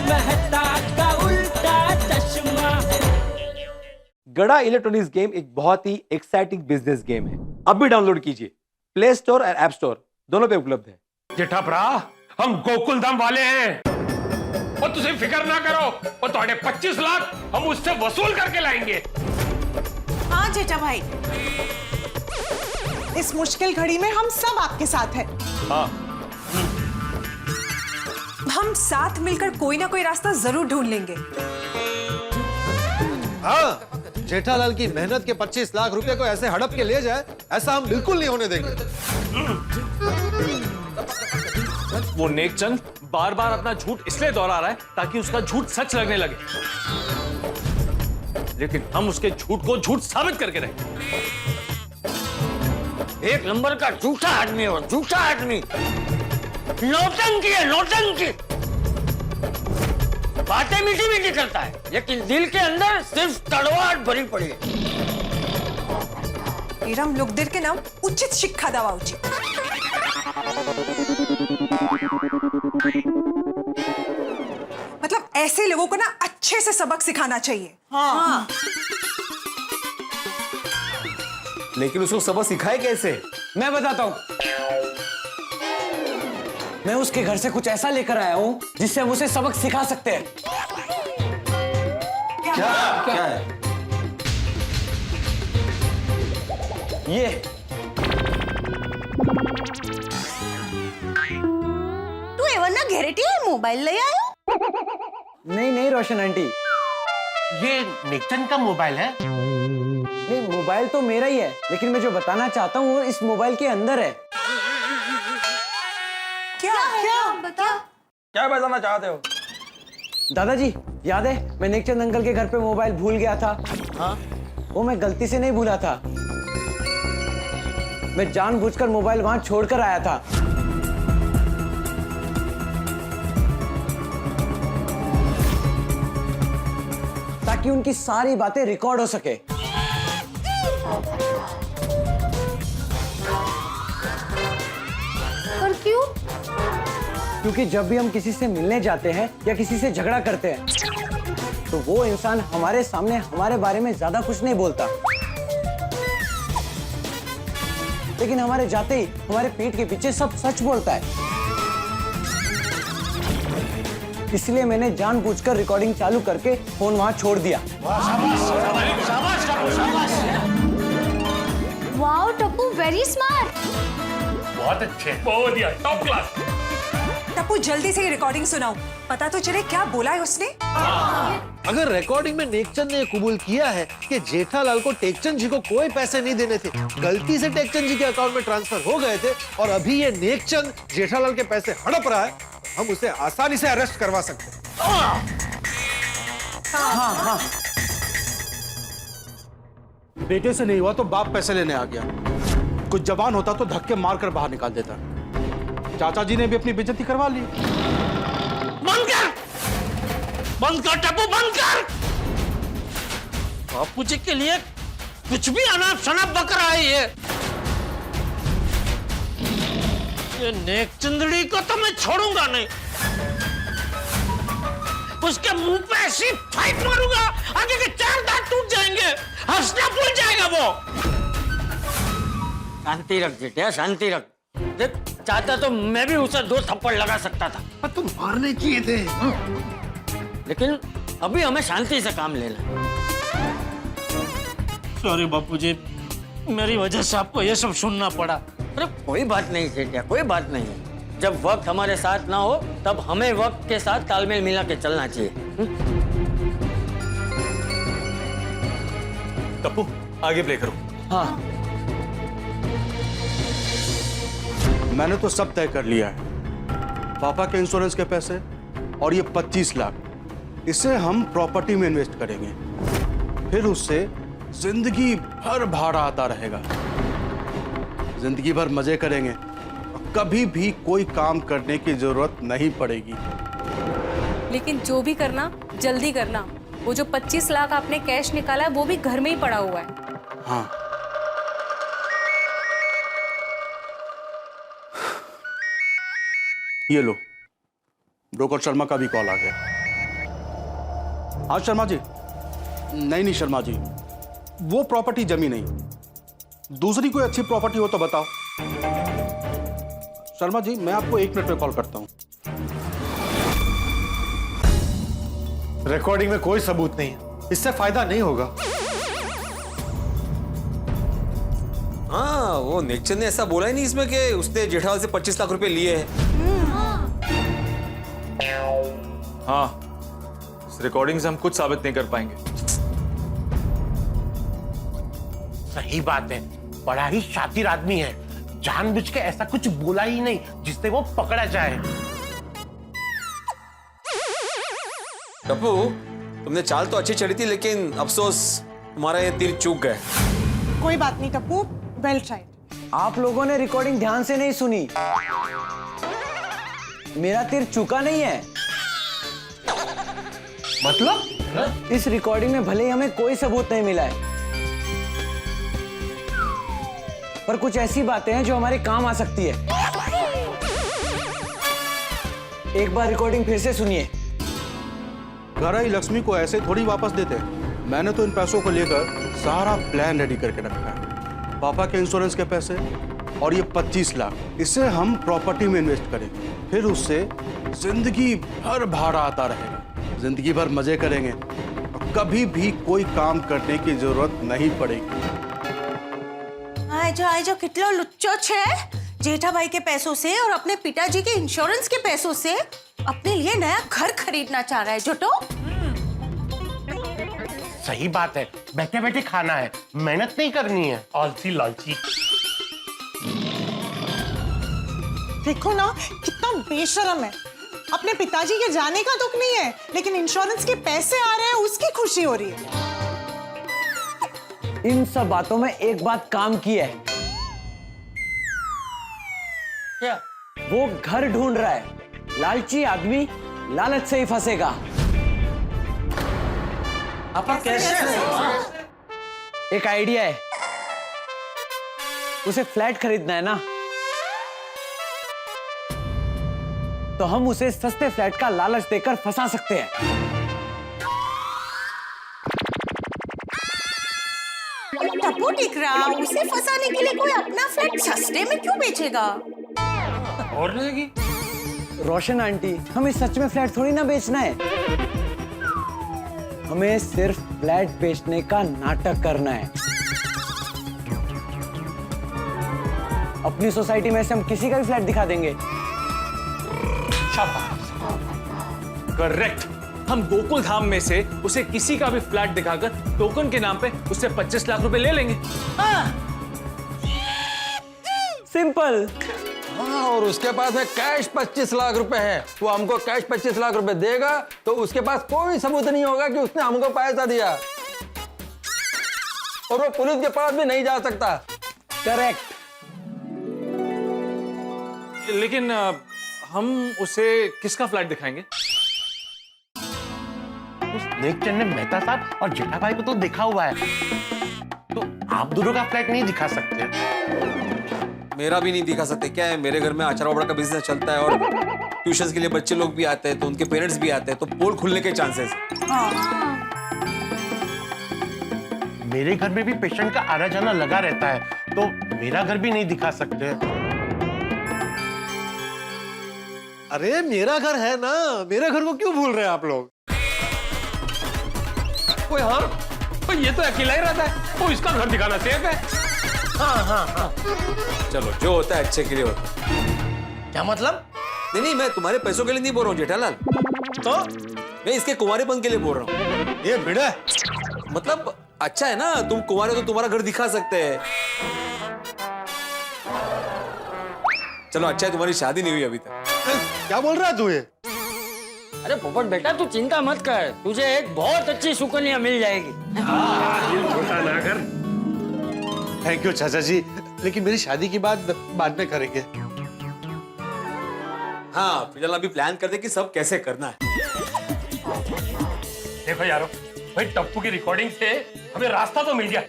मेहता का उल्टा चश्मा। गड़ा इलेक्ट्रॉनिक्स गेम एक बहुत ही एक्साइटिंग बिजनेस गेम है। अब भी डाउनलोड कीजिए, प्ले स्टोर और ऐप स्टोर दोनों पे उपलब्ध है। जेठा भरा, हम गोकुल धाम वाले हैं और तुझे फिक्र ना करो, और तुम्हारे 25 लाख हम उससे वसूल करके लाएंगे। हाँ जेठा भाई, इस मुश्किल घड़ी में हम सब आपके साथ हैं। हाँ, हम साथ मिलकर कोई ना कोई रास्ता जरूर ढूंढ लेंगे। हाँ, जेठालाल की मेहनत के 25 लाख रुपए को ऐसे हड़प के ले जाए, ऐसा हम बिल्कुल नहीं होने देंगे। वो नेकचंद बार बार अपना झूठ इसलिए दोहरा रहा है ताकि उसका झूठ सच लगने लगे, लेकिन हम उसके झूठ को झूठ साबित करके रहेंगे। एक नंबर का झूठा आदमी हो, झूठा आदमी। नौटंकी है, नौटंकी। बातें मीठी मीठी करता है, लेकिन दिल के अंदर सिर्फ कड़वाहट भरी पड़ी है। इरम लुकदिर के नाम उचित शिक्षा दवा उचित। मतलब ऐसे लोगों को ना अच्छे से सबक सिखाना चाहिए। हाँ। लेकिन उसको सबक सिखाए कैसे? मैं बताता हूँ। मैं उसके घर से कुछ ऐसा लेकर आया हूँ जिससे हम उसे सबक सिखा सकते हैं। क्या है? ये तू एवरना घेरेटी मोबाइल ले आयो? नहीं रोशन आंटी, ये नेकचंद का मोबाइल है। नहीं मोबाइल तो मेरा ही है, लेकिन मैं जो बताना चाहता हूँ वो इस मोबाइल के अंदर है। क्या बताना चाहते हो? दादाजी याद है मैं नेकचंद अंकल के घर पे मोबाइल भूल गया था? हाँ, वो मैं गलती से नहीं भूला था, मैं जानबूझकर मोबाइल वहां छोड़कर आया था। ताकि उनकी सारी बातें रिकॉर्ड हो सके। पर क्यों? क्योंकि जब भी हम किसी से मिलने जाते हैं या किसी से झगड़ा करते हैं तो वो इंसान हमारे सामने हमारे बारे में ज्यादा कुछ नहीं बोलता, लेकिन हमारे जाते ही हमारे पीठ के पीछे सब सच बोलता है। इसलिए मैंने जानबूझकर रिकॉर्डिंग चालू करके फोन वहां छोड़ दिया। Wow Tappu, very smart. बहुत अच्छे, बहुत बढ़िया, टॉप क्लास। टप्पू जल्दी से रिकॉर्डिंग सुनाओ, पता तो चले क्या बोला है उसने। अगर रिकॉर्डिंग में नेकचंद ने कबूल किया है कि जेठालाल को टेकचंद जी को कोई पैसे नहीं देने थे, गलती से टेकचंद जी के अकाउंट में ट्रांसफर हो गए थे, और अभी ये नेकचंद जेठालाल के पैसे हड़प रहा है, तो हम उसे आसानी से अरेस्ट करवा सकते हैं। हाँ। बेटे से नहीं हुआ तो बाप पैसे लेने आ गया। कुछ जवान होता तो धक्के मारकर बाहर निकाल देता। चाचा जी ने भी अपनी बेइज्जती करवा ली। बंद कर, बंद कर टप्पू, बंद कर। बापू जी के लिए कुछ भी अनाप शनाप बक रहा है ये नेकचंदड़ी को तो मैं छोड़ूंगा नहीं। उसके मुंह पे ऐसी फाइट मारूंगा, आगे के 4 दांत टूट जाएंगे, हंसना भूल जाएगा वो। शांति रख बेटे, शांति रख। देख चाहता तो मैं भी उसे 2 थप्पड़ लगा सकता था, पर तुम मारने चाहिए थे। लेकिन अभी हमें शांति से काम लेना। सॉरी बापू जी, मेरी वजह से आपको ये सब सुनना पड़ा। अरे कोई बात नहीं सेठिया, कोई बात नहीं। जब वक्त हमारे साथ ना हो तब हमें वक्त के साथ तालमेल मिला के चलना चाहिए। टप्पू आगे प्ले करो। हाँ, मैंने तो सब तय कर लिया है। पापा के इंश्योरेंस के पैसे और ये 25 लाख, इसे हम प्रॉपर्टी में इन्वेस्ट करेंगे। फिर उससे जिंदगी भर भाड़ा आता रहेगा। जिंदगी भर मजे करेंगे, कभी भी कोई काम करने की जरूरत नहीं पड़ेगी। लेकिन जो भी करना जल्दी करना। वो जो 25 लाख आपने कैश निकाला है वो भी घर में ही पड़ा हुआ है। हाँ, ये लो, ब्रोकर शर्मा का भी कॉल आ गया। हाँ शर्मा जी। नहीं शर्मा जी, वो प्रॉपर्टी जमी नहीं, दूसरी कोई अच्छी प्रॉपर्टी हो तो बताओ। शर्मा जी मैं आपको 1 मिनट में कॉल करता हूँ। रिकॉर्डिंग में कोई सबूत नहीं है, इससे फायदा नहीं होगा। हाँ, वो नेकचंद ने ऐसा बोला ही नहीं इसमें कि उसने जेठालाल से 25 लाख रुपए लिए हैं। हाँ, इस रिकॉर्डिंग से हम कुछ साबित नहीं कर पाएंगे। सही बात है, बड़ा ही शातिर आदमी है, जानबूझ के ऐसा कुछ बोला ही नहीं जिससे वो पकड़ा जाए। टप्पू, तुमने चाल तो अच्छी चढ़ी थी, लेकिन अफसोस तुम्हारा ये तीर चूक गए। कोई बात नहीं टप्पू, वेल ट्राइड। आप लोगों ने रिकॉर्डिंग ध्यान से नहीं सुनी। मेरा तीर चूका नहीं है। मतलब? इस रिकॉर्डिंग में भले ही हमें कोई सबूत नहीं मिला है, पर कुछ ऐसी बातें हैं जो हमारे काम आ सकती है। एक बार रिकॉर्डिंग फिर से सुनिए। घरई लक्ष्मी को ऐसे थोड़ी वापस देते। मैंने तो इन पैसों को लेकर सारा प्लान रेडी करके रखा है। पापा के इंश्योरेंस के पैसे और ये 25 लाख, इससे हम प्रॉपर्टी में इन्वेस्ट करेंगे। फिर उससे जिंदगी भर भाड़ा आता रहेगा, जिंदगी भर मजे करेंगे और कभी भी कोई काम करने की जरूरत नहीं पड़ेगी। आए जो कितलो लुच्चो छे, जेठा भाई के पैसों से और अपने पिताजी के इंश्योरेंस के पैसों से अपने लिए नया घर खरीदना चाह रहा है जोटो। सही बात है, बैठे बैठे खाना है, मेहनत नहीं करनी है, आलसी लालची। देखो ना कितना बेशरम है। अपने पिताजी के जाने का दुख नहीं है, लेकिन इंश्योरेंस के पैसे आ रहे हैं उसकी खुशी हो रही है। इन सब बातों में एक बात काम की है। क्या? वो घर ढूंढ रहा है। लालची आदमी लालच से ही फंसेगा। एक आइडिया है, उसे फ्लैट खरीदना है ना, तो हम उसे सस्ते फ्लैट का लालच देकर फंसा सकते हैं। टप्पू टिकरा, उसे फंसाने के लिए कोई अपना फ्लैट सस्ते में क्यों बेचेगा? और रहेगी? रोशन आंटी, हमें सच में फ्लैट थोड़ी ना बेचना है, हमें सिर्फ फ्लैट बेचने का नाटक करना है। अपनी सोसाइटी में से हम किसी का भी फ्लैट दिखा देंगे। करेक्ट। हम गोकुल धाम में से उसे किसी का भी फ्लैट दिखाकर टोकन के नाम पे उससे 25 लाख रुपए ले लेंगे। सिंपल। हाँ, और उसके पास में कैश 25 लाख रुपए है। वो हमको कैश 25 लाख रुपए देगा तो उसके पास कोई सबूत नहीं होगा कि उसने हमको पैसा दिया, और वो पुलिस के पास भी नहीं जा सकता। करेक्ट। लेकिन हम उसे किसका फ्लैट दिखाएंगे? उस नेकचंद ने मेहता साहब और जेठा भाई को तो देखा हुआ है, तो आप दोनों का फ्लैट नहीं दिखा सकते। मेरा भी नहीं दिखा सकते। क्या है, मेरे घर में अचार वाबड़ा का बिजनेस चलता है और ट्यूशंस के लिए बच्चे लोग भी आते हैं, तो उनके पेरेंट्स भी आते हैं, तो पोल खुलने के चांसेस है। मेरे घर में भी पेशेंट का आना जाना लगा रहता है, तो मेरा घर भी नहीं दिखा सकते। अरे मेरा घर है ना, मेरे घर को क्यों भूल रहे हैं आप लोग? ओए हाँ, ये तो अकेला ही रहता है, वो इसका घर दिखाना सेफ है। हाँ। चलो, जो होता है अच्छे के लिए होता है। क्या मतलब? नहीं, मैं तुम्हारे पैसों के लिए नहीं बोल रहा हूँ जेठालाल, तो मैं इसके कुंवारेपन के लिए बोल रहा हूँ। ये भिड़ा, मतलब अच्छा है ना, तुम कुंवारे तो तुम्हारा घर दिखा सकते हैं। चलो, अच्छा है तुम्हारी शादी नहीं हुई अभी तक। क्या बोल रहा है तू ये? अरे पोपट बेटा, तू चिंता मत कर, तुझे एक बहुत अच्छी सुकन्या मिल जाएगी। छोटा ना कर। थैंक यू चाचा जी, लेकिन मेरी शादी की बात बाद में करेंगे। हाँ, फिलहाल अभी प्लान करते कि सब कैसे करना है। देखो यारो, भाई टप्पू की रिकॉर्डिंग से हमें रास्ता तो मिल गया।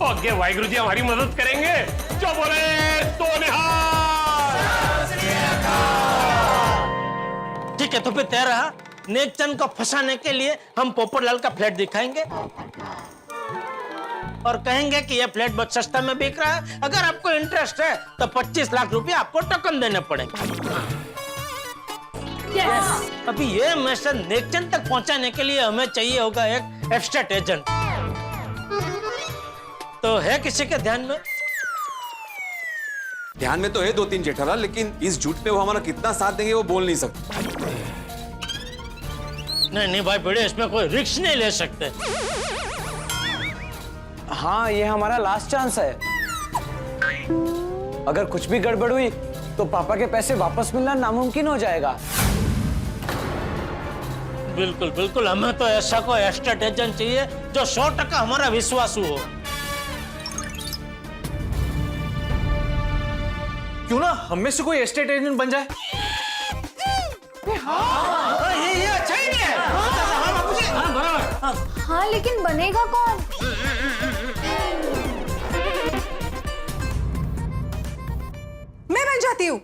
आगे वाहिगुरु जी हमारी मदद करेंगे। जो बोले तो निहाल। ठीक है, तो फिर तय रहा नेकचंद को फंसाने के लिए हम पोपटलाल का फ्लैट दिखाएंगे और कहेंगे कि यह फ्लैट बहुत सस्ता में बिक रहा है, अगर आपको इंटरेस्ट है तो 25 लाख रुपए आपको टोकन देने पड़ेंगे। अभी ये मैसेज नेकचंद तक पहुंचाने के लिए हमें चाहिए होगा एक एस्टेट एजेंट। तो है किसी के ध्यान में? ध्यान में तो है 2-3 जेठालाल, लेकिन इस झूठ पे वो हमारा कितना साथ देंगे वो बोल नहीं सकते। नहीं भाई बड़े, इसमें कोई रिस्क नहीं ले सकते। हाँ, ये हमारा लास्ट चांस है। अगर कुछ भी गड़बड़ हुई तो पापा के पैसे वापस मिलना नामुमकिन हो जाएगा। बिल्कुल बिल्कुल, हमें तो ऐसा कोई एस्टेट एजेंट चाहिए जो 100% हमारा विश्वासू हो। क्यों ना हम में से कोई एस्टेट एजेंट बन जाए? ये अच्छा ही नहीं है। हाँ, बराबर। हाँ, लेकिन बनेगा कौन? मैं बन जाती हूँ।